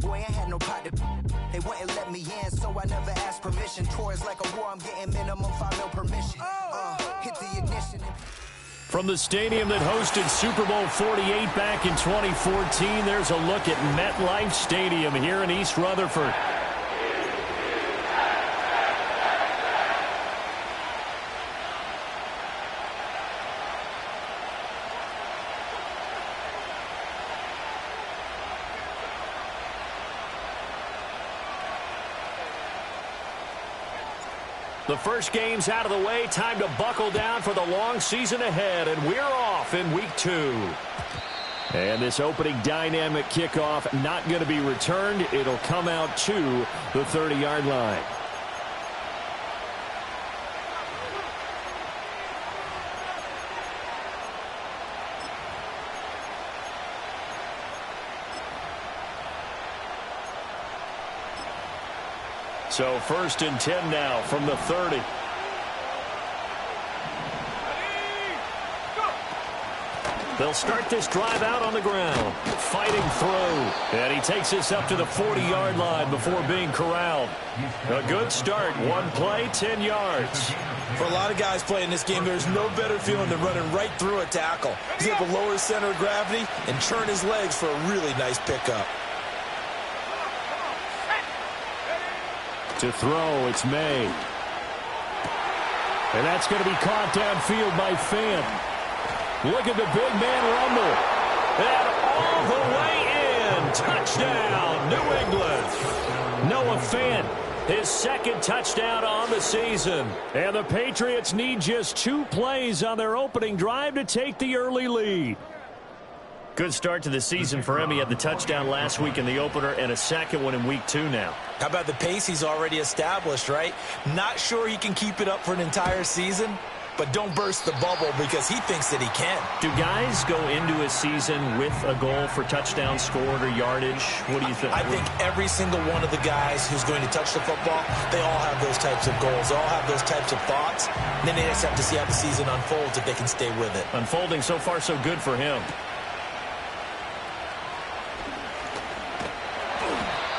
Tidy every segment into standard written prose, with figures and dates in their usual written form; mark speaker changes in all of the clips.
Speaker 1: boy, I had no pot to. They wouldn't let me in, so I never asked permission. Tours like a war, I'm getting minimum 5 mil permission. Hit the ignition.
Speaker 2: From the stadium that hosted Super Bowl 48 back in 2014, there's a look at MetLife Stadium here in East Rutherford. The first game's out of the way. Time to buckle down for the long season ahead, and we're off in week 2. And this opening dynamic kickoff not going to be returned. It'll come out to the 30-yard line. So 1st and 10 now from the 30. They'll start this drive out on the ground. Fighting through. And he takes this up to the 40-yard line before being corralled. A good start. One play, 10 yards.
Speaker 3: For a lot of guys playing this game, there's no better feeling than running right through a tackle. He's able to lower his center of gravity and turn his legs for a really nice pickup.
Speaker 2: To throw, it's May. And that's going to be caught downfield by Fant. Look at the big man rumble. And all the way in. Touchdown, New England. Noah Fant, his 2nd touchdown on the season. And the Patriots need just 2 plays on their opening drive to take the early lead. Good start to the season for him. He had the touchdown last week in the opener and a second one in week 2 now.
Speaker 3: How about the pace he's already established, right? Not sure he can keep it up for an entire season, but don't burst the bubble because he thinks that he can.
Speaker 2: Do guys go into a season with a goal for touchdowns scored or yardage? What do you think?
Speaker 3: I think every single one of the guys who's going to touch the football, they all have those types of goals. They all have those types of thoughts. And then they just have to see how the season unfolds if they can stay with it.
Speaker 2: Unfolding so far so good for him.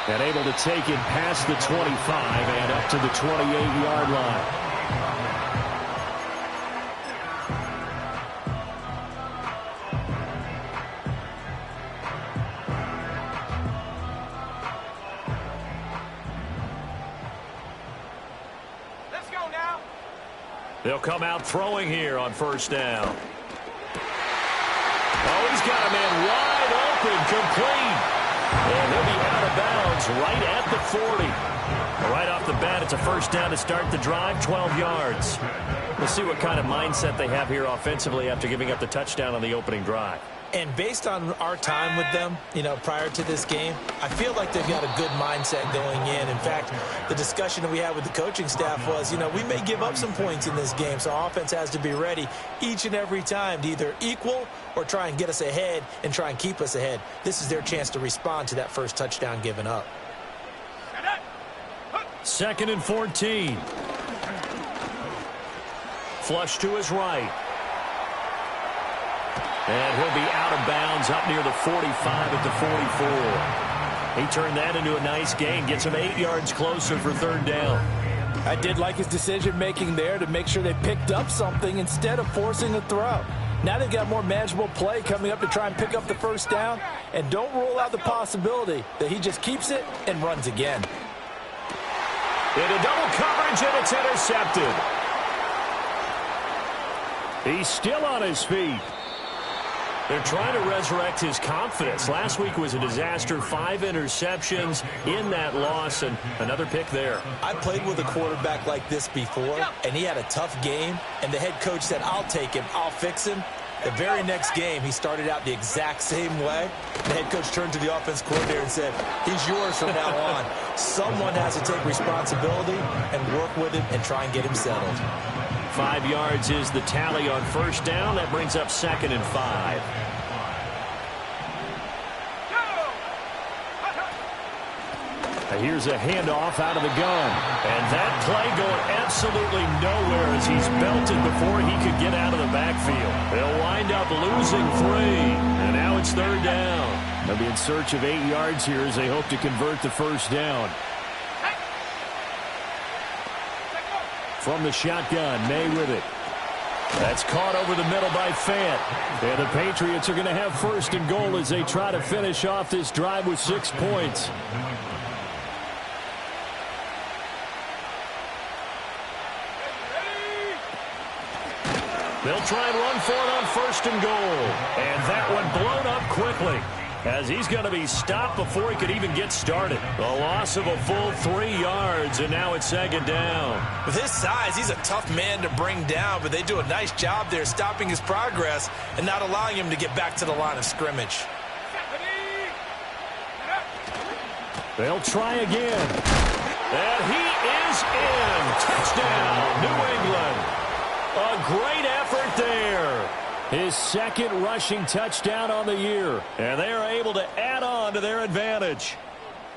Speaker 2: And able to take it past the 25 and up to the 28-yard line.
Speaker 4: Let's go now.
Speaker 2: They'll come out throwing here on 1st down. Oh, he's got a man wide open, complete. And he'll be out of bounds right at the 40. Right off the bat, it's a 1st down to start the drive, 12 yards. We'll see what kind of mindset they have here offensively after giving up the touchdown on the opening drive.
Speaker 3: And based on our time with them, prior to this game, I feel like they've got a good mindset going in. In fact, the discussion that we had with the coaching staff was, we may give up some points in this game, so our offense has to be ready each and every time to either equal or try and get us ahead and try and keep us ahead. This is their chance to respond to that first touchdown given up.
Speaker 2: 2nd and 14. Flush to his right. And he'll be out of bounds up near the 45 at the 44. He turned that into a nice gain. Gets him 8 yards closer for 3rd down.
Speaker 5: I did like his decision-making there to make sure they picked up something instead of forcing a throw. Now they've got more manageable play coming up to try and pick up the 1st down. And don't rule out the possibility that he just keeps it and runs again.
Speaker 2: Into double coverage, and it's intercepted. He's still on his feet. They're trying to resurrect his confidence. Last week was a disaster. 5 interceptions in that loss, and another pick there.
Speaker 3: I played with a quarterback like this before, and he had a tough game, and the head coach said, I'll take him, I'll fix him. The very next game, he started out the exact same way. The head coach turned to the offense coordinator and said, he's yours from now on. Someone has to take responsibility and work with him and try and get him settled.
Speaker 2: 5 yards is the tally on 1st down. That brings up 2nd and 5. Here's a handoff out of the gun. And that play going absolutely nowhere as he's belted before he could get out of the backfield. They'll wind up losing 3. And now it's 3rd down. They'll be in search of 8 yards here as they hope to convert the first down. From the shotgun, May with it. That's caught over the middle by Fant. And the Patriots are going to have first and goal as they try to finish off this drive with 6 points. They'll try and run for it on first and goal. And that one blown up quickly, as he's going to be stopped before he could even get started. A loss of a full 3 yards, and now it's second down.
Speaker 3: With his size, he's a tough man to bring down, but they do a nice job there stopping his progress and not allowing him to get back to the line of scrimmage.
Speaker 2: They'll try again. And he is in. Touchdown, New England. A great effort there. His second rushing touchdown on the year. And they are able to add on to their advantage.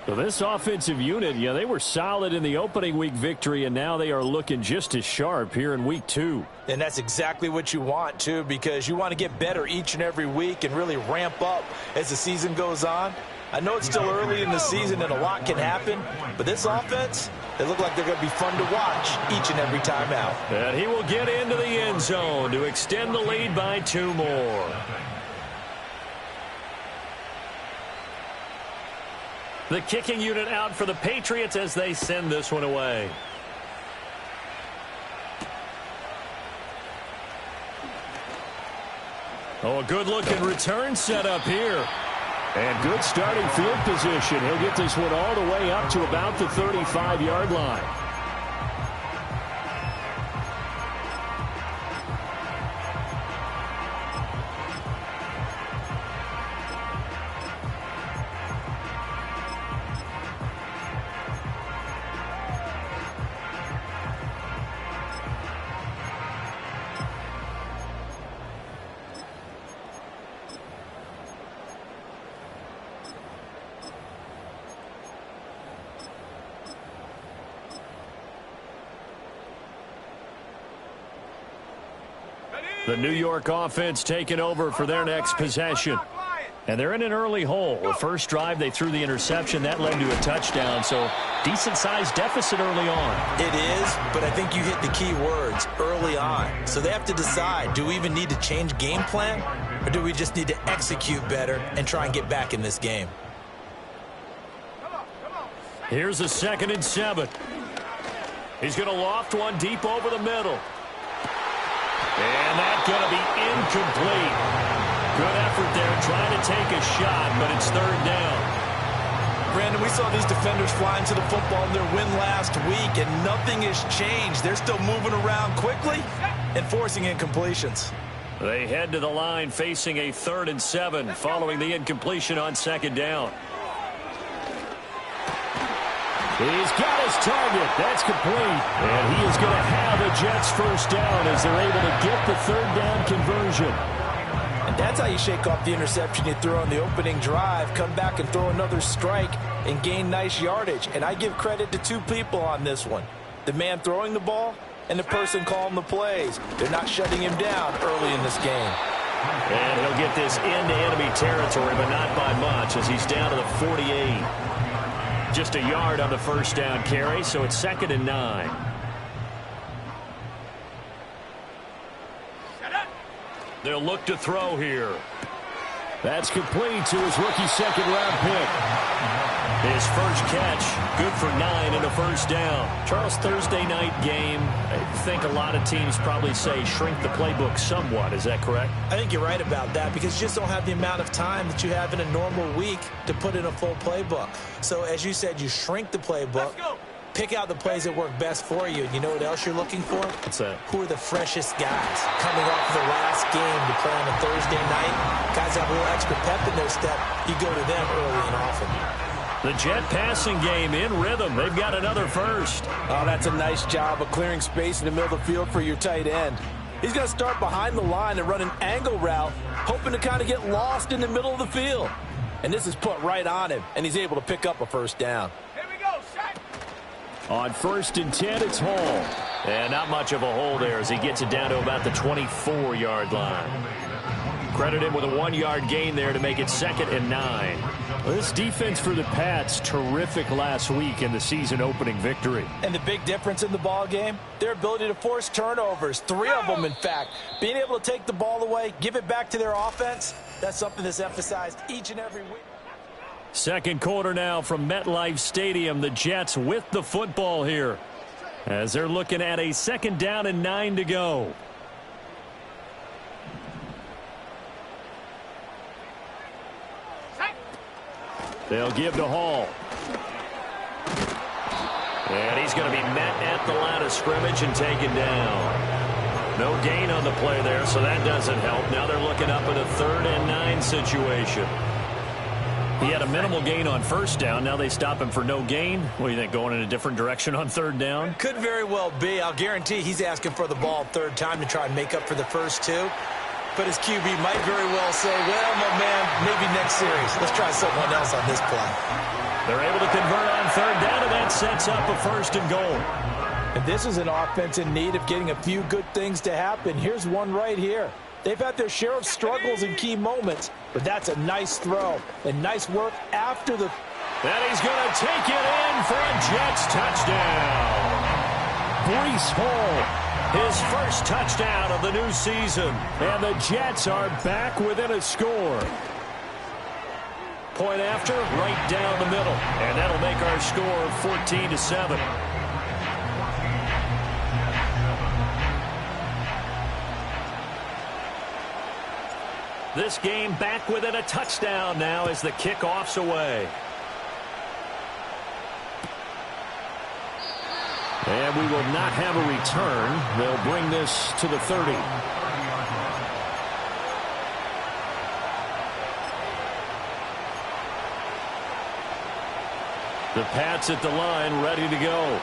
Speaker 2: So this offensive unit, they were solid in the opening week victory, and now they are looking just as sharp here in week 2.
Speaker 3: And that's exactly what you want, too, because you want to get better each and every week and really ramp up as the season goes on. I know it's still early in the season and a lot can happen, but this offense, they look like they're going to be fun to watch each and every time out.
Speaker 2: And he will get into the end zone to extend the lead by 2 more. The kicking unit out for the Patriots as they send this one away. Oh, a good-looking return set up here. And good starting field position. He'll get this one all the way up to about the 35-yard line. The New York offense taking over for their next possession. And they're in an early hole. The first drive, they threw the interception. That led to a touchdown, so decent-sized deficit early on.
Speaker 3: It is, but I think you hit the key words, early on. So they have to decide, do we even need to change game plan, or do we just need to execute better and try and get back in this game?
Speaker 2: Here's a 2nd and 7. He's going to loft one deep over the middle. And that's going to be incomplete. Good effort there trying to take a shot, but it's 3rd down.
Speaker 3: Brandon, we saw these defenders flying to the football in their win last week, and nothing has changed. They're still moving around quickly and forcing incompletions.
Speaker 2: They head to the line facing a 3rd and 7 following the incompletion on 2nd down. He's got his target. That's complete. And he is going to have a Jets first down as they're able to get the 3rd down conversion.
Speaker 3: And that's how you shake off the interception you threw on the opening drive, come back and throw another strike and gain nice yardage. And I give credit to 2 people on this one. The man throwing the ball and the person calling the plays. They're not shutting him down early in this game.
Speaker 2: And he'll get this into enemy territory, but not by much as he's down to the 48. Just a yard on the first down carry, so it's 2nd and 9. They'll look to throw here. That's complete to his rookie 2nd-round pick. His first catch, good for 9 and a first down. Charles, Thursday night game, I think a lot of teams probably say shrink the playbook somewhat. Is that correct?
Speaker 3: I think you're right about that because you just don't have the amount of time that you have in a normal week to put in a full playbook. So as you said, you shrink the playbook. Pick out the plays that work best for you. You know what else you're looking for?
Speaker 2: What's that?
Speaker 3: Who are the freshest guys coming off the last game to play on a Thursday night? Guys have a little extra pep in their step. You go to them early and often.
Speaker 2: The Jet passing game in rhythm. They've got another first.
Speaker 5: Oh, that's a nice job of clearing space in the middle of the field for your tight end. He's going to start behind the line and run an angle route, hoping to kind of get lost in the middle of the field. And this is put right on him, and he's able to pick up a first down.
Speaker 2: On 1st and 10, it's Hall. And not much of a hole there as he gets it down to about the 24-yard line. Credit him with a 1-yard gain there to make it 2nd and 9.
Speaker 5: Well, this defense for the Pats, terrific last week in the season-opening victory. And the big difference in the ball game, their ability to force turnovers, 3 of them, in fact. Being able to take the ball away, give it back to their offense, that's something that's emphasized each and every week.
Speaker 2: Second quarter now from MetLife Stadium. The Jets with the football here as they're looking at a 2nd down and 9 to go. They'll give to Hall. And he's going to be met at the line of scrimmage and taken down. No gain on the play there, so that doesn't help. Now they're looking up at a 3rd and 9 situation. He had a minimal gain on 1st down. Now they stop him for no gain. What do you think, going in a different direction on 3rd down?
Speaker 3: Could very well be. I'll guarantee he's asking for the ball 3rd time to try and make up for the first 2. But his QB might very well say, well, my man, maybe next series. Let's try someone else on this play.
Speaker 2: They're able to convert on 3rd down, and that sets up a 1st and goal.
Speaker 5: And this is an offense in need of getting a few good things to happen. Here's one right here. They've had their share of struggles in key moments, but that's a nice throw and nice work after the...
Speaker 2: And he's going to take it in for a Jets touchdown. Breece Hall, his first touchdown of the new season. And the Jets are back within a score. Point after, right down the middle. And that'll make our score 14-7. This game back within a touchdown now as the kickoff's away. And we will not have a return. They'll bring this to the 30. The Pats at the line, ready to go.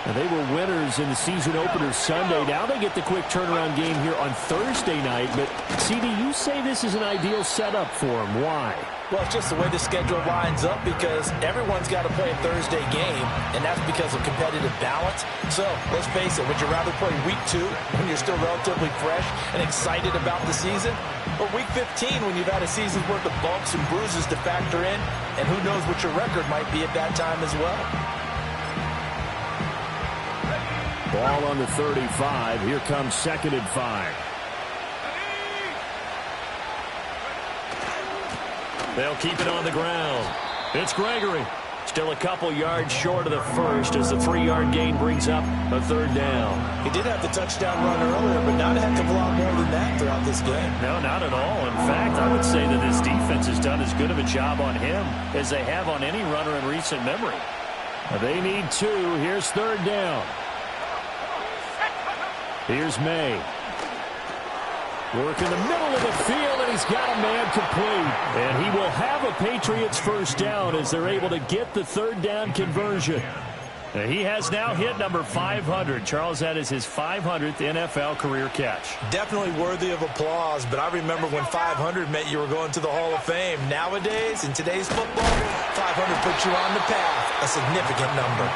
Speaker 2: And they were winners in the season opener Sunday. Now they get the quick turnaround game here on Thursday night. But, CD, you say this is an ideal setup for them. Why?
Speaker 5: Well, it's just the way the schedule lines up because everyone's got to play a Thursday game, and that's because of competitive balance. So, let's face it, would you rather play week 2 when you're still relatively fresh and excited about the season? Or week 15 when you've had a season's worth of bumps and bruises to factor in, and who knows what your record might be at that time as well.
Speaker 2: Ball on the 35. Here comes 2nd and 5. They'll keep it on the ground. It's Gregory. Still a couple yards short of the first as the 3-yard gain brings up a 3rd down.
Speaker 3: He did have the touchdown run earlier, but not a heck of a lot more than that throughout this game.
Speaker 2: No, not at all. In fact, I would say that this defense has done as good of a job on him as they have on any runner in recent memory. They need 2. Here's 3rd down. Here's May. Work in the middle of the field, and he's got a man complete. And he will have a Patriots 1st down as they're able to get the 3rd down conversion. And he has now hit number 500. Charles, that is his 500th NFL career catch.
Speaker 3: Definitely worthy of applause, but I remember when 500 meant you were going to the Hall of Fame. Nowadays, in today's football, 500 puts you on the path, a significant number.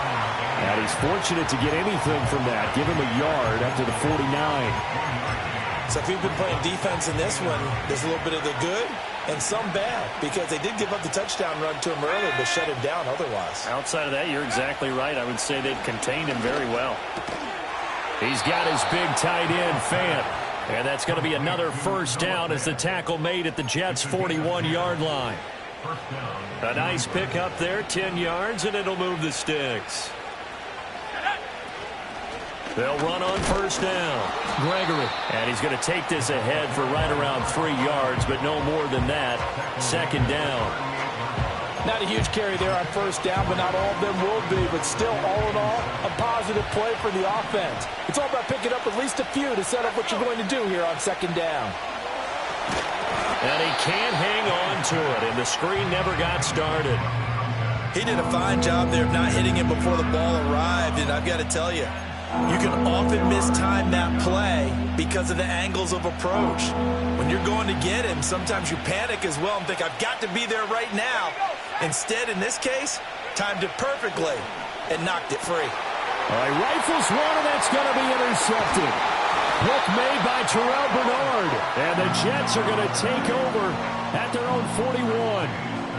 Speaker 2: And he's fortunate to get anything from that. Give him a yard up to the 49.
Speaker 3: So if you've been playing defense in this one, there's a little bit of the good and some bad because they did give up the touchdown run to him earlier but shut him down otherwise.
Speaker 2: Outside of that, you're exactly right. I would say they've contained him very well. He's got his big tight end, Fant. And that's going to be another 1st down as the tackle made at the Jets' 41-yard line. A nice pickup there, 10 yards, and it'll move the sticks. They'll run on 1st down. Gregory. And he's going to take this ahead for right around 3 yards, but no more than that. 2nd down.
Speaker 5: Not a huge carry there on 1st down, but not all of them will be. But still, all in all, a positive play for the offense. It's all about picking up at least a few to set up what you're going to do here on 2nd down.
Speaker 2: And he can't hang on to it, and the screen never got started.
Speaker 3: He did a fine job there of not hitting him before the ball arrived, and I've got to tell you, you can often mistime that play because of the angles of approach. When you're going to get him, sometimes you panic as well and think, I've got to be there right now. Instead, in this case, timed it perfectly and knocked it free.
Speaker 2: All right, rifles one, and that's going to be intercepted. Look made by Terrell Bernard. And the Jets are going to take over at their own 41.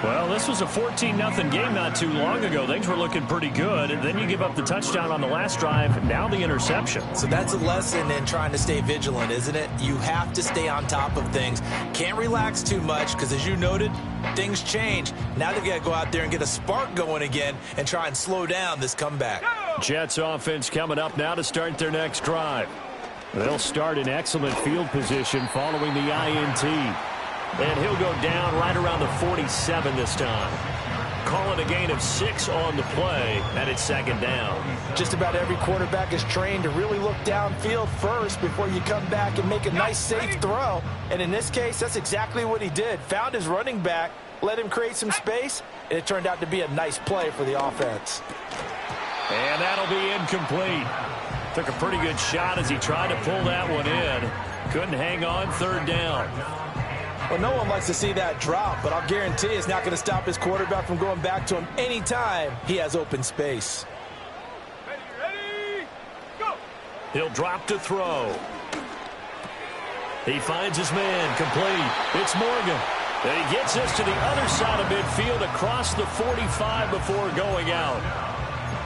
Speaker 2: Well, this was a 14-0 game not too long ago. Things were looking pretty good. And then you give up the touchdown on the last drive. Now the interception.
Speaker 3: So that's a lesson in trying to stay vigilant, isn't it? You have to stay on top of things. Can't relax too much because, as you noted, things change. Now they've got to go out there and get a spark going again and try and slow down this comeback.
Speaker 2: Jets offense coming up now to start their next drive. They'll start in excellent field position following the INT. And he'll go down right around the 47 this time. Call it a gain of 6 on the play, and it's second down.
Speaker 5: Just about every quarterback is trained to really look downfield first before you come back and make a nice, safe throw. And in this case, that's exactly what he did. Found his running back, let him create some space, and it turned out to be a nice play for the offense.
Speaker 2: And that'll be incomplete. Took a pretty good shot as he tried to pull that one in. Couldn't hang on, third down.
Speaker 5: Well, no one likes to see that drop, but I'll guarantee it's not going to stop his quarterback from going back to him anytime he has open space.
Speaker 4: Ready, go!
Speaker 2: He'll drop to throw. He finds his man, complete. It's Morgan. And he gets us to the other side of midfield across the 45 before going out.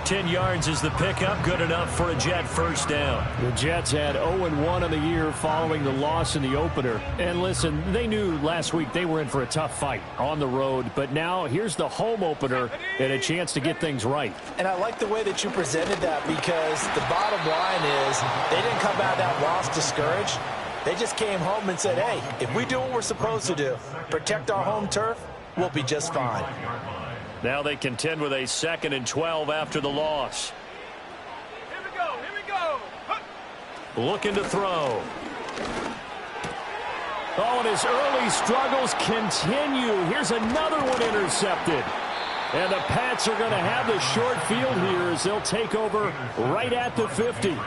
Speaker 2: 10 yards is the pickup, good enough for a Jet first down. The Jets had 0-1 on the year following the loss in the opener. And listen, they knew last week they were in for a tough fight on the road. But now here's the home opener and a chance to get things right.
Speaker 5: And I like the way that you presented that because the bottom line is they didn't come out of that loss discouraged. They just came home and said, hey, if we do what we're supposed to do, protect our home turf, we'll be just fine.
Speaker 2: Now they contend with a 2nd and 12 after the loss.
Speaker 4: Here we go.
Speaker 2: Looking to throw. Oh, and his early struggles continue. Here's another one intercepted. And the Pats are going to have the short field here as they'll take over right at the 50.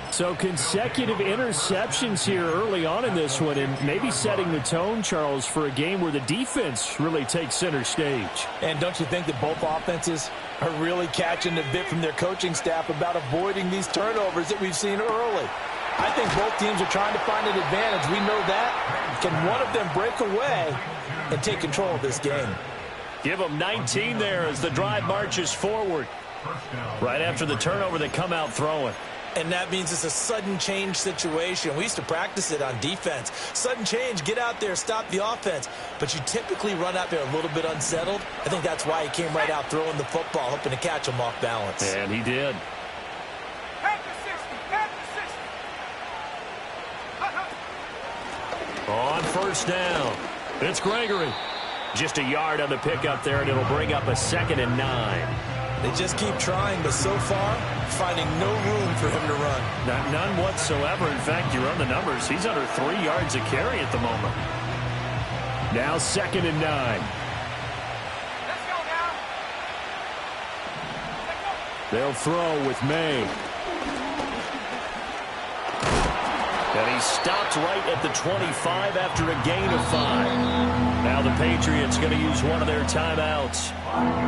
Speaker 2: So consecutive interceptions here early on in this one, and maybe setting the tone, Charles, for a game where the defense really takes center stage.
Speaker 5: And don't you think that both offenses are really catching the bit from their coaching staff about avoiding these turnovers that we've seen early? I think both teams are trying to find an advantage. We know that. Can one of them break away and take control of this game?
Speaker 2: Give them 19 there as the drive marches forward. Right after the turnover, they come out throwing.
Speaker 3: And that means it's a sudden change situation. We used to practice it on defense. Sudden change, get out there, stop the offense. But you typically run out there a little bit unsettled. I think that's why he came right out throwing the football, hoping to catch him off balance.
Speaker 2: And he did.
Speaker 4: At the 60.
Speaker 2: On first down, it's Gregory. Just a yard on the pickup there, and it'll bring up a 2nd and 9.
Speaker 3: They just keep trying, but so far, finding no room for him to run.
Speaker 2: None whatsoever. In fact, you run the numbers. He's under 3 yards a carry at the moment. Now 2nd and 9.
Speaker 4: Let's go now.
Speaker 2: They'll throw with May. And he stopped right at the 25 after a gain of 5. Now the Patriots going to use one of their timeouts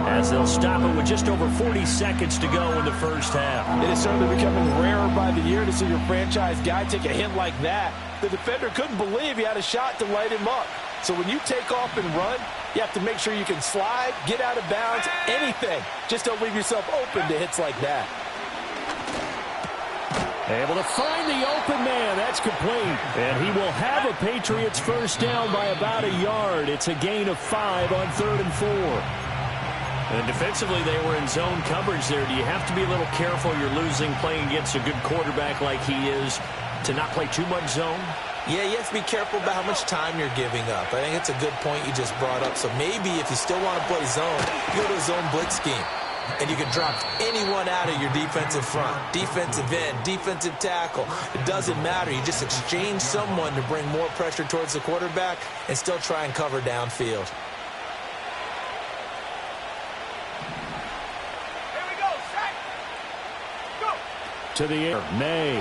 Speaker 2: as they'll stop it with just over 40 seconds to go in the first half.
Speaker 5: It is certainly becoming rarer by the year to see your franchise guy take a hit like that. The defender couldn't believe he had a shot to light him up. So when you take off and run, you have to make sure you can slide, get out of bounds, anything. Just don't leave yourself open to hits like that.
Speaker 2: Able to find the open man. That's complete. And he will have a Patriots first down by about a yard. It's a gain of 5 on 3rd and 4. And defensively, they were in zone coverage there. Do you have to be a little careful? You're losing playing against a good quarterback like he is to not play too much zone?
Speaker 3: Yeah, you have to be careful about how much time you're giving up. I think it's a good point you just brought up. So maybe if you still want to play zone, you go to a zone blitz scheme. And you can drop anyone out of your defensive front, defensive end, defensive tackle. It doesn't matter. You just exchange someone to bring more pressure towards the quarterback and still try and cover downfield.
Speaker 4: Here we go. Set. Go.
Speaker 2: To the air. May.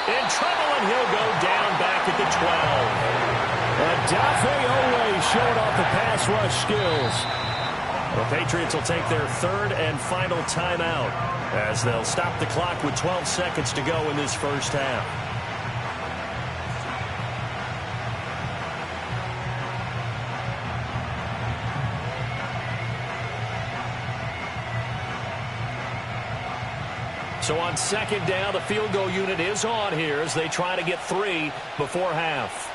Speaker 2: In trouble, and he'll go down back at the 12. Adafe Owe showing off the pass rush skills. The Patriots will take their third and final timeout as they'll stop the clock with 12 seconds to go in this first half. So on second down, the field goal unit is on here as they try to get 3 before half.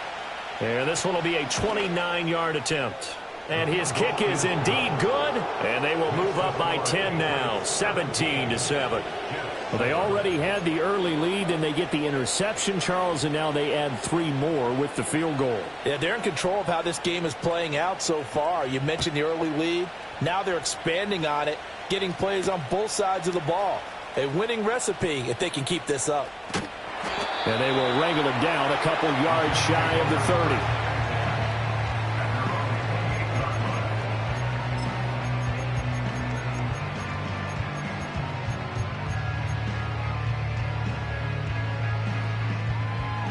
Speaker 2: And this one will be a 29-yard attempt. And his kick is indeed good, and they will move up by 10 now, 17-7.
Speaker 5: Well, they already had the early lead, and they get the interception, Charles, and now they add 3 more with the field goal. Yeah, they're in control of how this game is playing out so far. You mentioned the early lead. Now they're expanding on it, getting plays on both sides of the ball. A winning recipe if they can keep this up.
Speaker 2: And they will wrangle it down a couple yards shy of the 30.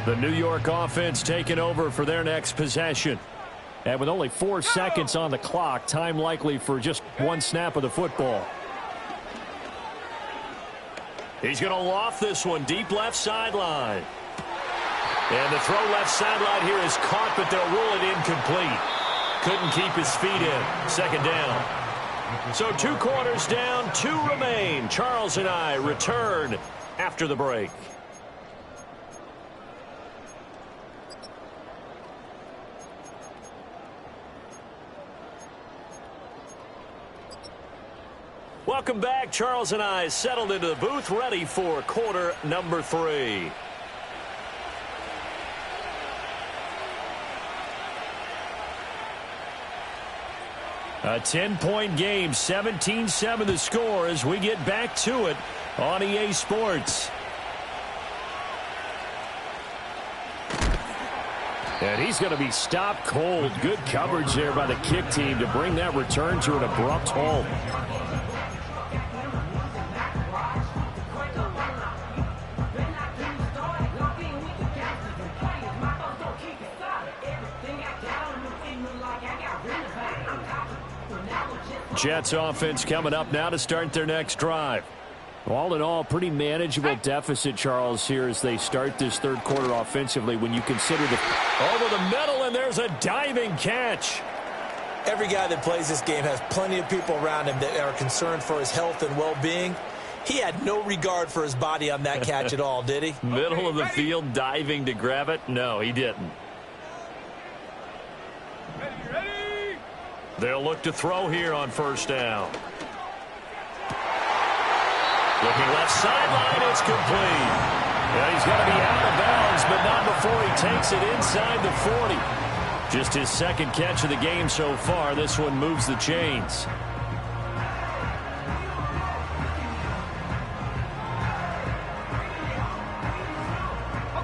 Speaker 2: The New York offense taking over for their next possession. And with only 4 seconds on the clock, time likely for just 1 snap of the football. He's going to loft this one deep left sideline. And the throw left sideline here is caught, but they'll rule it incomplete. Couldn't keep his feet in. Second down. So 2 quarters down, 2 remain. Charles and I return after the break. Welcome back. Charles and I settled into the booth, ready for quarter number 3. A 10-point game, 17-7 the score as we get back to it on EA Sports. And he's going to be stopped cold. Good coverage there by the kick team to bring that return to an abrupt halt. Jets offense coming up now to start their next drive. All in all, pretty manageable deficit, Charles, here as they start this third quarter offensively when you consider the... Over the middle, and there's a diving catch.
Speaker 3: Every guy that plays this game has plenty of people around him that are concerned for his health and well-being. He had no regard for his body on that catch at all, did he?
Speaker 2: Middle of the field diving to grab it? No, he didn't. They'll look to throw here on first down. Looking left sideline, it's complete. Yeah, he's going to be out of bounds, but not before he takes it inside the 40. Just his second catch of the game so far. This one moves the chains.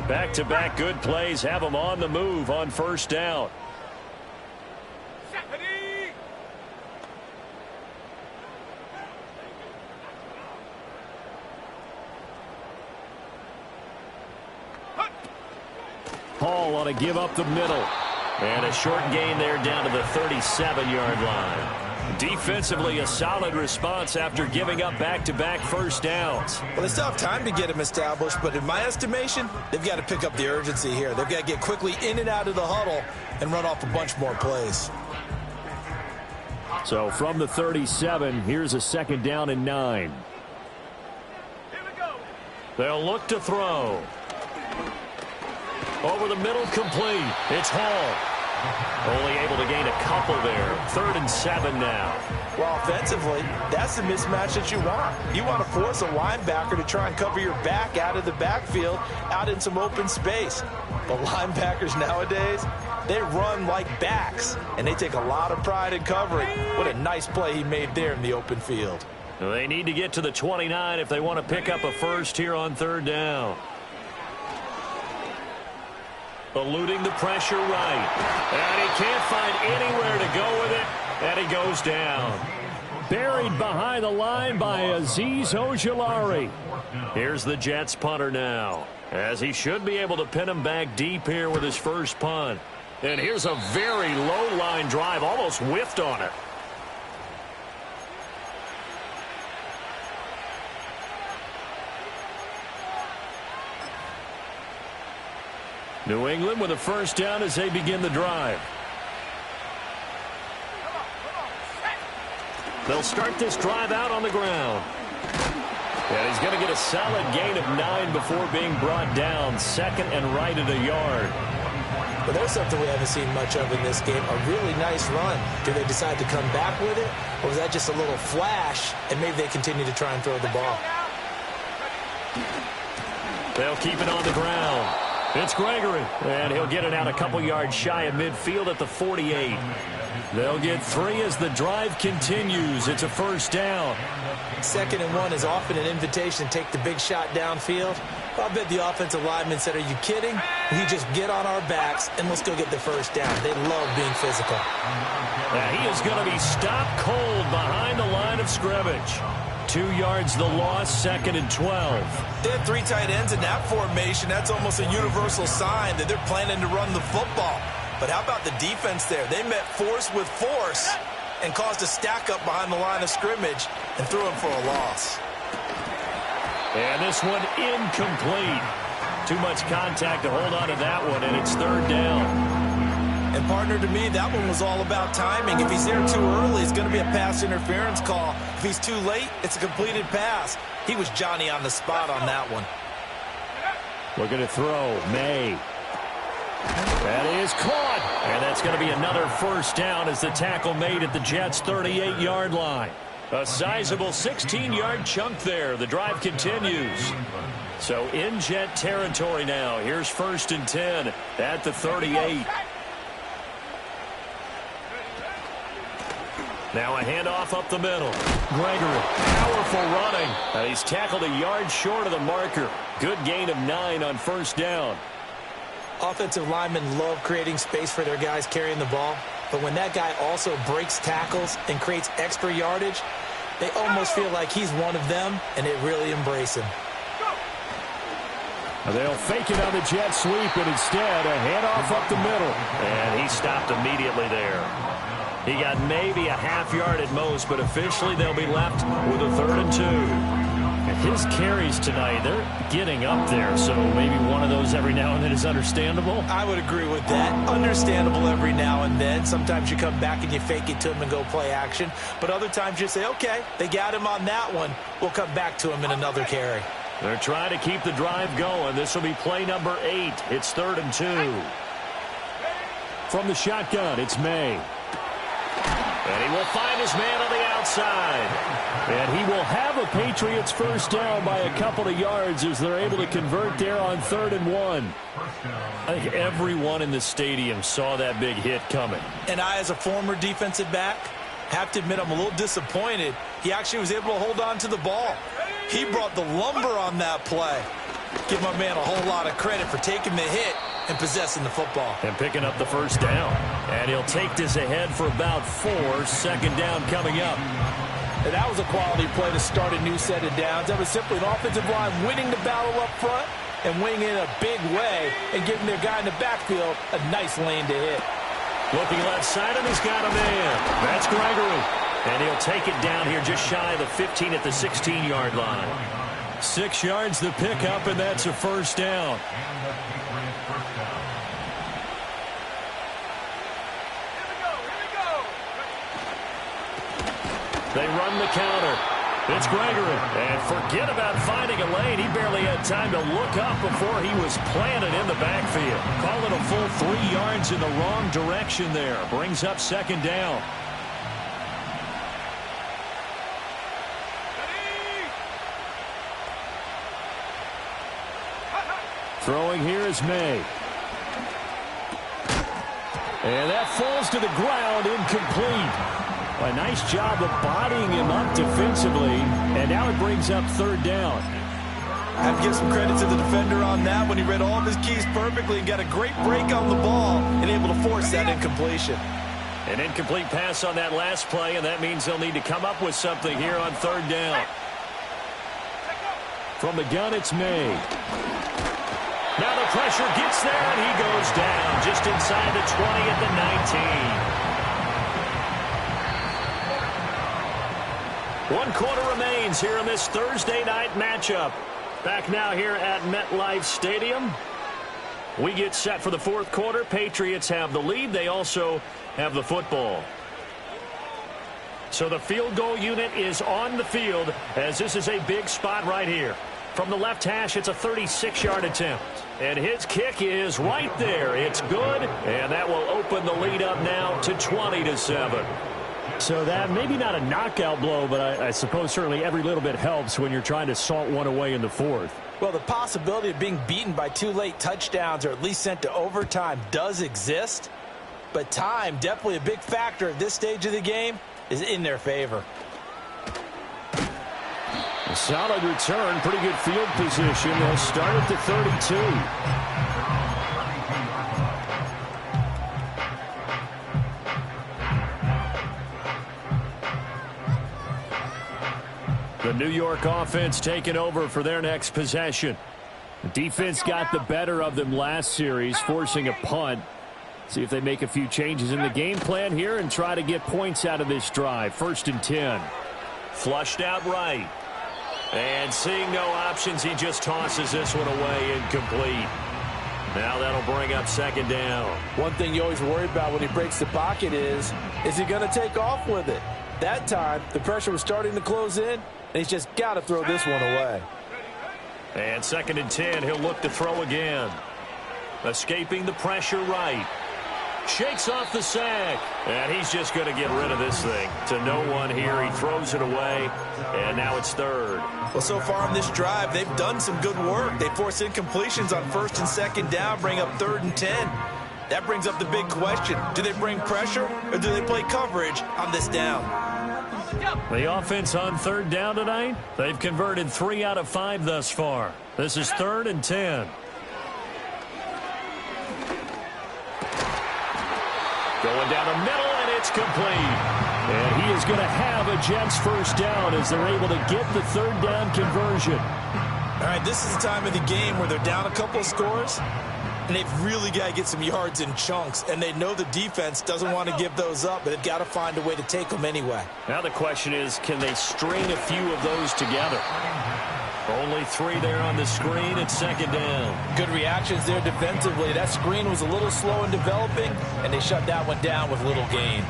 Speaker 2: Back-to-back good plays have him on the move on first down. Hall ought to give up the middle. And a short gain there down to the 37-yard line. Defensively, a solid response after giving up back-to-back first downs.
Speaker 3: Well, they still have time to get him established, but in my estimation, they've got to pick up the urgency here. They've got to get quickly in and out of the huddle and run off a bunch more plays.
Speaker 2: So from the 37, here's a second down and 9.
Speaker 4: Here we go.
Speaker 2: They'll look to throw. Over the middle, complete. It's Hall. Only able to gain a couple there. 3rd and 7 now.
Speaker 3: Well, offensively, that's the mismatch that you want. You want to force a linebacker to try and cover your back out of the backfield, out in some open space. But linebackers nowadays, they run like backs, and they take a lot of pride in covering. What a nice play he made there in the open field.
Speaker 2: They need to get to the 29 if they want to pick up a first here on 3rd down. Eluding the pressure right. And he can't find anywhere to go with it. And he goes down. Buried behind the line by Azeez Ojulari. Here's the Jets punter now, as he should be able to pin him back deep here with his first punt. And here's a very low line drive, almost whiffed on it. New England with a first down as they begin the drive. They'll start this drive out on the ground. And he's going to get a solid gain of 9 before being brought down. Second and right at a yard.
Speaker 3: But there's something we haven't seen much of in this game, a really nice run. Do they decide to come back with it, or was that just a little flash, and maybe they continue to try and throw the ball?
Speaker 2: They'll keep it on the ground. It's Gregory, and he'll get it out a couple yards shy of midfield at the 48. They'll get 3 as the drive continues. It's a first down.
Speaker 3: 2nd and 1 is often an invitation to take the big shot downfield. I bet the offensive lineman said, are you kidding? We just get on our backs and let's go get the first down. They love being physical.
Speaker 2: Now he is going to be stopped cold behind the line of scrimmage. 2 yards the loss, 2nd and 12.
Speaker 3: They had 3 tight ends in that formation. That's almost a universal sign that they're planning to run the football. But how about the defense there? They met force with force and caused a stack up behind the line of scrimmage and threw him for a loss.
Speaker 2: And this one incomplete. Too much contact to hold on to that one, and it's 3rd down.
Speaker 3: And, partner, to me, that one was all about timing. If he's there too early, it's going to be a pass interference call. If he's too late, it's a completed pass. He was Johnny on the spot on that one.
Speaker 2: Looking to throw. May. That is caught. And that's going to be another first down as the tackle made at the Jets' 38-yard line. A sizable 16-yard chunk there. The drive continues. So in Jet territory now. Here's 1st and 10 at the 38. Now a handoff up the middle. Gregory, powerful running. And he's tackled a yard short of the marker. Good gain of 9 on first down.
Speaker 3: Offensive linemen love creating space for their guys carrying the ball. But when that guy also breaks tackles and creates extra yardage, they almost feel like he's one of them, and they really embrace him.
Speaker 2: They'll fake it on the jet sweep, and instead a handoff up the middle. And he stopped immediately there. He got maybe a half yard at most, but officially they'll be left with a 3rd and 2. And his carries tonight, they're getting up there, so maybe one of those every now and then is understandable.
Speaker 3: I would agree with that. Understandable every now and then. Sometimes you come back and you fake it to him and go play action. But other times you say, okay, they got him on that one. We'll come back to him in another carry.
Speaker 2: They're trying to keep the drive going. This will be play number 8. It's 3rd and 2. From the shotgun, it's May. And he will find his man on the outside. And he will have a Patriots first down by a couple of yards as they're able to convert there on 3rd and 1. I think everyone in the stadium saw that big hit coming.
Speaker 3: And I, as a former defensive back, have to admit I'm a little disappointed. He actually was able to hold on to the ball. He brought the lumber on that play. Give my man a whole lot of credit for taking the hit and possessing the football.
Speaker 2: And picking up the first down. And he'll take this ahead for about 4. 2nd down coming up.
Speaker 5: And that was a quality play to start a new set of downs. That was simply an offensive line winning the battle up front and winning in a big way and giving their guy in the backfield a nice lane to hit.
Speaker 2: Looking left side, and he's got a man. That's Gregory. And he'll take it down here just shy of the 15 at the 16-yard line. 6 yards the pickup, and that's a first down. They run the counter. It's Gregory. And forget about finding a lane. He barely had time to look up before he was planted in the backfield. Call it a full 3 yards in the wrong direction there. Brings up 2nd down. Throwing here is May. And that falls to the ground, incomplete. A nice job of bodying him up defensively, and now it brings up 3rd down.
Speaker 3: I have to give some credit to the defender on that when he read all of his keys perfectly and got a great break on the ball and able to force that incompletion.
Speaker 2: An incomplete pass on that last play, and that means they'll need to come up with something here on 3rd down. From the gun, it's May. Now the pressure gets there, and he goes down just inside the 20 at the 19. 1 quarter remains here in this Thursday night matchup. Back now here at MetLife Stadium. We get set for the fourth quarter. Patriots have the lead. They also have the football. So the field goal unit is on the field as this is a big spot right here. From the left hash, it's a 36-yard attempt. And his kick is right there. It's good, and that will open the lead up now to 20-7.
Speaker 6: So that maybe not a knockout blow, but I suppose certainly every little bit helps when you're trying to salt one away in the fourth.
Speaker 5: Well, the possibility of being beaten by 2 late touchdowns or at least sent to overtime does exist. But time, definitely a big factor at this stage of the game, is in their favor.
Speaker 6: A solid return, pretty good field position. They'll start at the 32. The New York offense taking over for their next possession. The defense got the better of them last series, forcing a punt. See if they make a few changes in the game plan here and try to get points out of this drive. 1st and 10.
Speaker 2: Flushed out right. And seeing no options, he just tosses this one away, incomplete. Now that'll bring up 2nd down.
Speaker 5: One thing you always worry about when he breaks the pocket is he going to take off with it? That time, the pressure was starting to close in, and he's just got to throw this one away.
Speaker 2: And 2nd and 10, he'll look to throw again. Escaping the pressure right. Shakes off the sack. And he's just going to get rid of this thing. To no one here. He throws it away. And now it's 3rd.
Speaker 3: Well, so far on this drive, they've done some good work. They force incompletions on 1st and 2nd down, bring up 3rd and 10. That brings up the big question. Do they bring pressure or do they play coverage on this down?
Speaker 2: The offense on 3rd down tonight, they've converted 3 out of 5 thus far. This is 3rd and 10. Going down the middle, and it's complete.
Speaker 6: And he is going to have a Jets 1st down as they're able to get the 3rd down conversion.
Speaker 3: All right, this is the time of the game where they're down a couple of scores, and they've really got to get some yards in chunks, and they know the defense doesn't want to give those up, but they've got to find a way to take them anyway.
Speaker 2: Now the question is, can they string a few of those together? Only 3 there on the screen at 2nd down.
Speaker 5: Good reactions there defensively. That screen was a little slow in developing, and they shut that one down with little gain.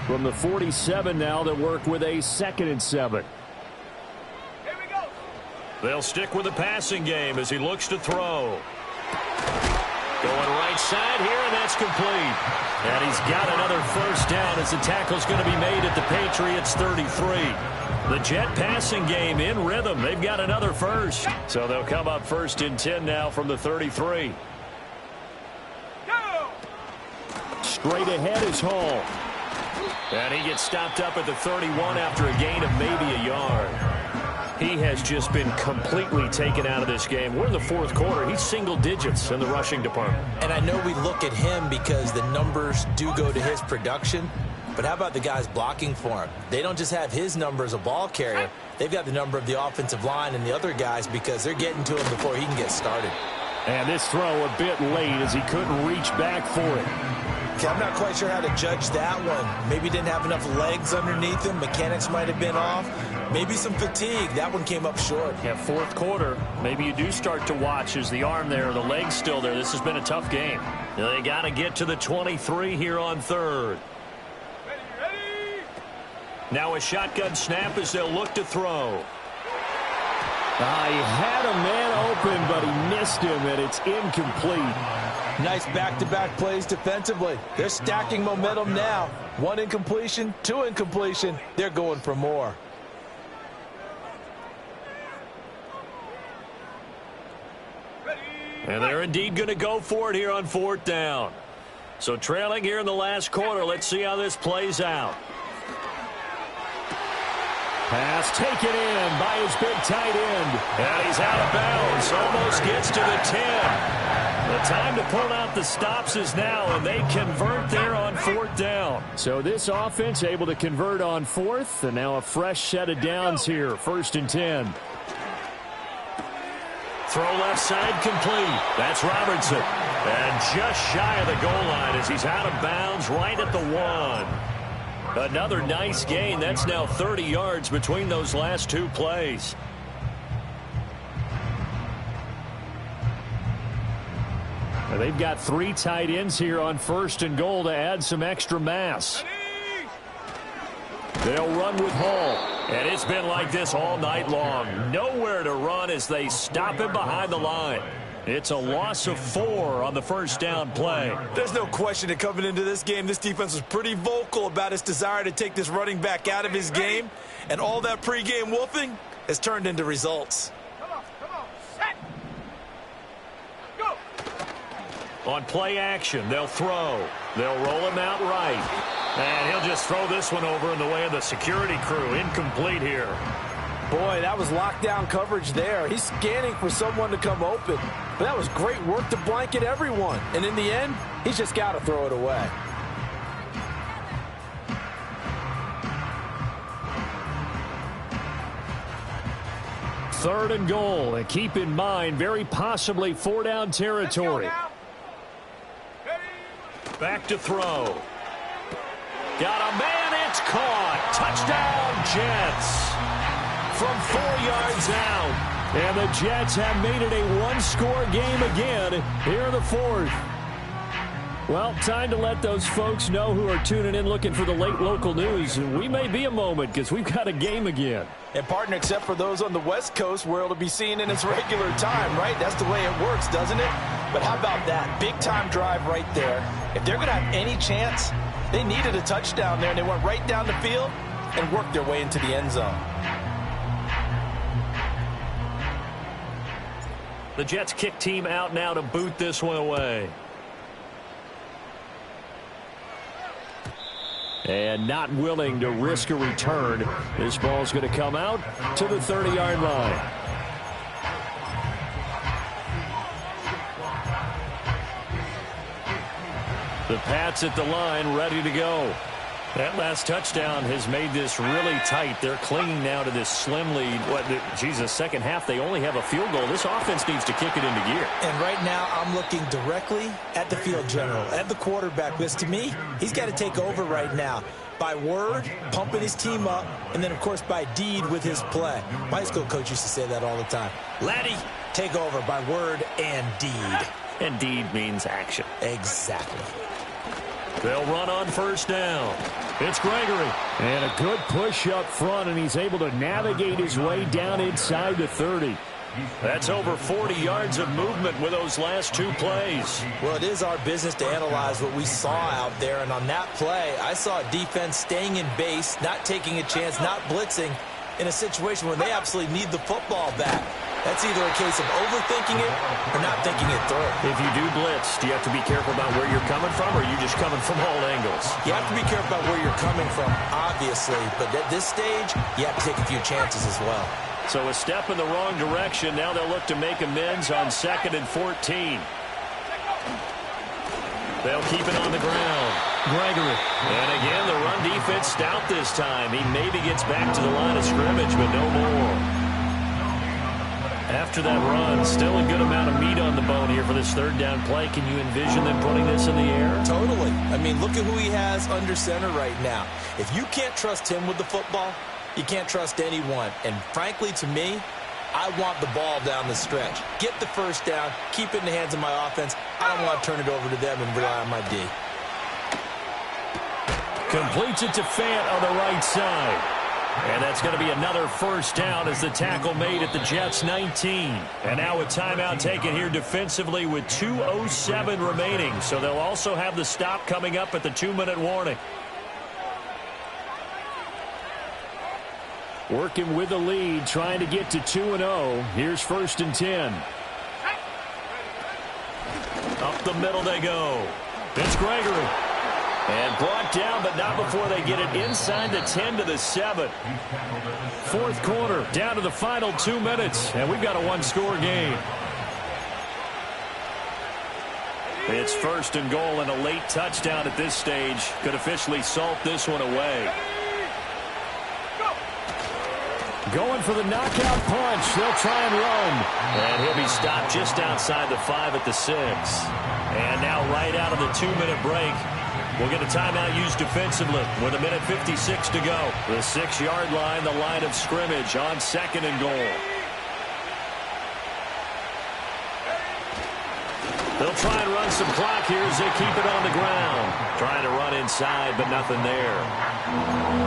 Speaker 6: From the 47 now, they'll work with a 2nd and 7.
Speaker 4: Here we go.
Speaker 2: They'll stick with the passing game as he looks to throw. Going right side here, and that's complete. And he's got another 1st down as the tackle's going to be made at the Patriots 33. The Jet passing game in rhythm. They've got another 1st. So they'll come up 1st and 10 now from the 33.
Speaker 4: Go.
Speaker 6: Straight ahead is Hall.
Speaker 2: And he gets stopped up at the 31 after a gain of maybe a yard. He has just been completely taken out of this game. We're in the 4th quarter. He's single digits in the rushing department.
Speaker 3: And I know we look at him because the numbers do go to his production, but how about the guys blocking for him? They don't just have his number as a ball carrier. They've got the number of the offensive line and the other guys because they're getting to him before he can get started.
Speaker 6: And this throw a bit late as he couldn't reach back for it.
Speaker 3: Okay, I'm not quite sure how to judge that one. Maybe didn't have enough legs underneath him. Mechanics might have been off. Maybe some fatigue. That one came up short.
Speaker 2: Yeah, 4th quarter. Maybe you do start to watch as the arm there, the leg's still there. This has been a tough game. They got to get to the 23 here on 3rd.
Speaker 4: Ready.
Speaker 2: Now a shotgun snap as they'll look to throw.
Speaker 6: He had a man open, but he missed him, and it's incomplete.
Speaker 5: Nice back-to-back plays defensively. They're stacking momentum now. 1 incompletion, 2 incompletion. They're going for more.
Speaker 2: And they're indeed going to go for it here on 4th down. So trailing here in the last quarter. Let's see how this plays out.
Speaker 6: Pass taken in by his big tight end.
Speaker 2: And he's out of bounds. Almost gets to the 10. The time to pull out the stops is now, and they convert there on 4th down.
Speaker 6: So this offense able to convert on 4th, and now a fresh set of downs here. 1st and 10.
Speaker 2: Throw left side complete. That's Robertson. And just shy of the goal line as he's out of bounds right at the 1. Another nice gain. That's now 30 yards between those last 2 plays.
Speaker 6: They've got 3 tight ends here on 1st and goal to add some extra mass. They'll run with Hall. And it's been like this all night long. Nowhere to run as they stop him behind the line. It's a loss of 4 on the first down play.
Speaker 3: There's no question that coming into this game, this defense was pretty vocal about its desire to take this running back out of his game. And all that pregame wolfing has turned into results.
Speaker 4: Come on, set. Go.
Speaker 6: On play action, they'll throw. They'll roll him out right. And he'll just throw this one over in the way of the security crew. Incomplete here.
Speaker 5: Boy, that was lockdown coverage there. He's scanning for someone to come open. But that was great work to blanket everyone. And in the end, he's just got to throw it away.
Speaker 6: Third and goal. And keep in mind, very possibly 4-down territory. Back to throw. Got a man, it's caught. Touchdown, Jets. From 4 yards out. And the Jets have made it a one-score game again here in the 4th. Well, time to let those folks know who are tuning in looking for the late local news. We may be a moment because we've got a game again.
Speaker 5: And, partner, except for those on the West Coast where it'll be seen in its regular time, right? That's the way it works, doesn't it? But how about that big-time drive right there? If they're going to have any chance, they needed a touchdown there, and they went right down the field and worked their way into the end zone.
Speaker 6: The Jets kick team out now to boot this one away. And not willing to risk a return. This ball's going to come out to the 30-yard line. The Pats at the line, ready to go. That last touchdown has made this really tight. They're clinging now to this slim lead. Second half, they only have a field goal. This offense needs to kick it into gear.
Speaker 3: And right now, I'm looking directly at the field general, at the quarterback. Because to me, he's got to take over right now. By word, pumping his team up, and then, of course, by deed with his play. My high school coach used to say that all the time. Laddie, take over by word and deed.
Speaker 6: And deed means action.
Speaker 3: Exactly.
Speaker 6: They'll run on first down. It's Gregory. And a good push up front, and he's able to navigate his way down inside the 30. That's over 40 yards of movement with those last 2 plays.
Speaker 3: Well, it is our business to analyze what we saw out there, and on that play, I saw a defense staying in base, not taking a chance, not blitzing, in a situation where they absolutely need the football back. That's either a case of overthinking it or not thinking it through.
Speaker 6: If you do blitz, do you have to be careful about where you're coming from, or are you just coming from all angles?
Speaker 3: You have to be careful about where you're coming from, obviously. But at this stage, you have to take a few chances as well.
Speaker 6: So a step in the wrong direction. Now they'll look to make amends on 2nd and 14. They'll keep it on the ground. Gregory. And again, the run defense stout this time. He maybe gets back to the line of scrimmage, but no more. After that run, still a good amount of meat on the bone here for this 3rd down play. Can you envision them putting this in the air?
Speaker 3: Totally. I mean, look at who he has under center right now. If you can't trust him with the football, you can't trust anyone. And frankly, to me, I want the ball down the stretch. Get the first down, keep it in the hands of my offense. I don't want to turn it over to them and rely on my D.
Speaker 6: Completes it to Fant on the right side. And that's going to be another first down as the tackle made at the Jets' 19. And now a timeout taken here defensively with 2:07 remaining. So they'll also have the stop coming up at the 2-minute warning. Working with the lead, trying to get to 2-0. Here's 1st and 10. Up the middle they go. It's Gregory. And brought down, but not before they get it inside the 10 to the 7. 4th quarter, down to the final 2 minutes, and we've got a one-score game. It's 1st and goal, and a late touchdown at this stage could officially salt this one away. Going for the knockout punch. They'll try and run. And he'll be stopped just outside the 5 at the 6. And now right out of the 2-minute break, we'll get a timeout used defensively with 1:56 to go. The 6-yard line, the line of scrimmage on 2nd and goal. They'll try and run
Speaker 2: some clock here as they keep it on the ground. Trying to run inside, but nothing there.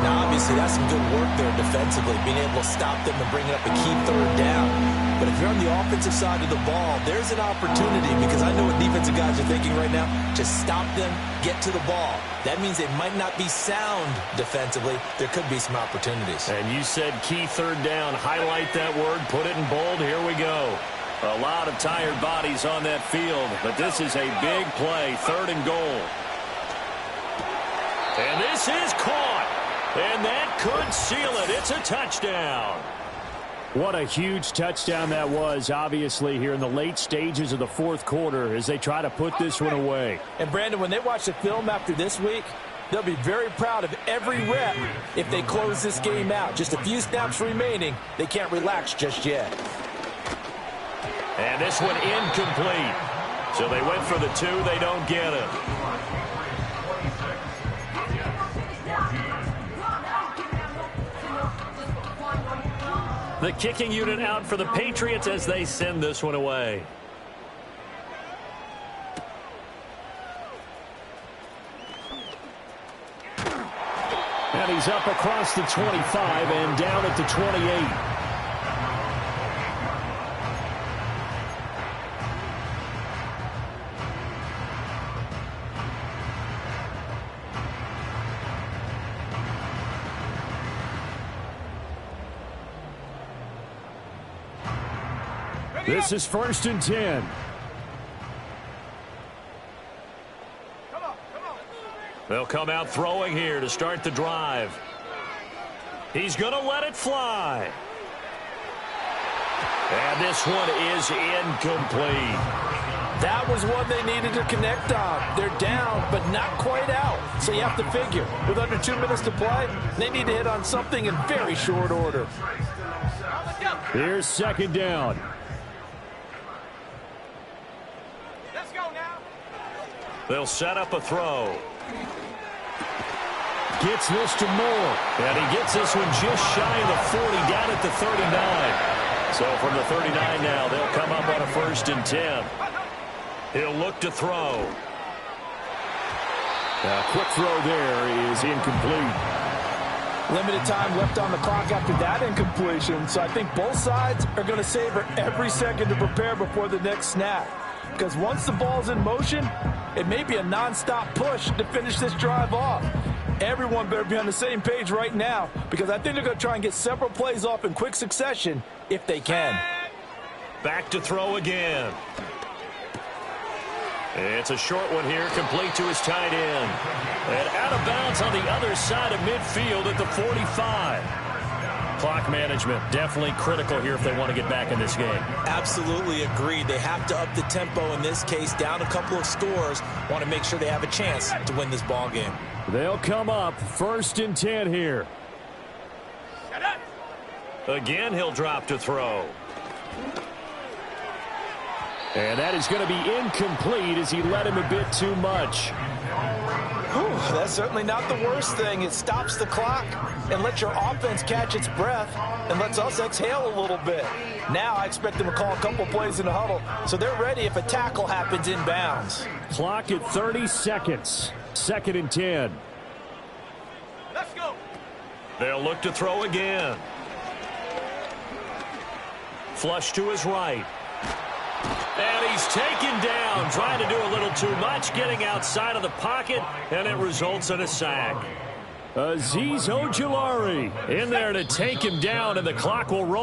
Speaker 3: Now, obviously, that's some good work there defensively, being able to stop them and bring up a key third down. But if you're on the offensive side of the ball, there's an opportunity, because I know what defensive guys are thinking right now. Just stop them, get to the ball. That means they might not be sound defensively. There could be some opportunities.
Speaker 2: And you said key third down. Highlight that word. Put it in bold. Here we go. A lot of tired bodies on that field, but this is a big play. 3rd and goal. And this is caught. And that could seal it. It's a touchdown.
Speaker 6: What a huge touchdown that was, obviously, here in the late stages of the 4th quarter as they try to put this one away.
Speaker 5: And, Brandon, when they watch the film after this week, they'll be very proud of every rep if they close this game out. Just a few snaps remaining. They can't relax just yet.
Speaker 2: And this one incomplete. So they went for the 2. They don't get it. The kicking unit out for the Patriots as they send this one away.
Speaker 6: And he's up across the 25 and down at the 28. This is 1st and 10.
Speaker 4: Come on.
Speaker 2: They'll come out throwing here to start the drive. He's going to let it fly. And this one is incomplete.
Speaker 5: That was one they needed to connect on. They're down, but not quite out. So you have to figure, with under 2 minutes to play, they need to hit on something in very short order.
Speaker 6: Here's 2nd down.
Speaker 4: Let's go now.
Speaker 2: They'll set up a throw.
Speaker 6: Gets this to Moore.
Speaker 2: And he gets this one just shy of the 40, down at the 39. So from the 39 now, they'll come up on a 1st and 10. He'll look to throw.
Speaker 6: A quick throw there is incomplete.
Speaker 5: Limited time left on the clock after that incompletion, so I think both sides are going to savor every second to prepare before the next snap. Because once the ball's in motion, it may be a nonstop push to finish this drive off. Everyone better be on the same page right now, because I think they're going to try and get several plays off in quick succession if they can.
Speaker 2: Back to throw again. It's a short one here, complete to his tight end. And out of bounds on the other side of midfield at the 45. Clock management definitely critical here if they want to get back in this game.
Speaker 3: Absolutely agreed. They have to up the tempo in this case, down a couple of scores. Want to make sure they have a chance to win this ball game.
Speaker 6: They'll come up 1st and 10 here.
Speaker 2: Again, he'll drop to throw.
Speaker 6: And that is going to be incomplete as he led him a bit too much.
Speaker 5: Whew, that's certainly not the worst thing. It stops the clock and lets your offense catch its breath and lets us exhale a little bit. Now I expect them to call a couple plays in the huddle so they're ready if a tackle happens inbounds.
Speaker 6: Clock at 30 seconds. 2nd and 10.
Speaker 4: Let's go.
Speaker 2: They'll look to throw again. Flush to his right. And he's taken down, trying to do a little too much, getting outside of the pocket, and it results in a sack.
Speaker 6: Azeez Ojulari in there to take him down, and the clock will roll.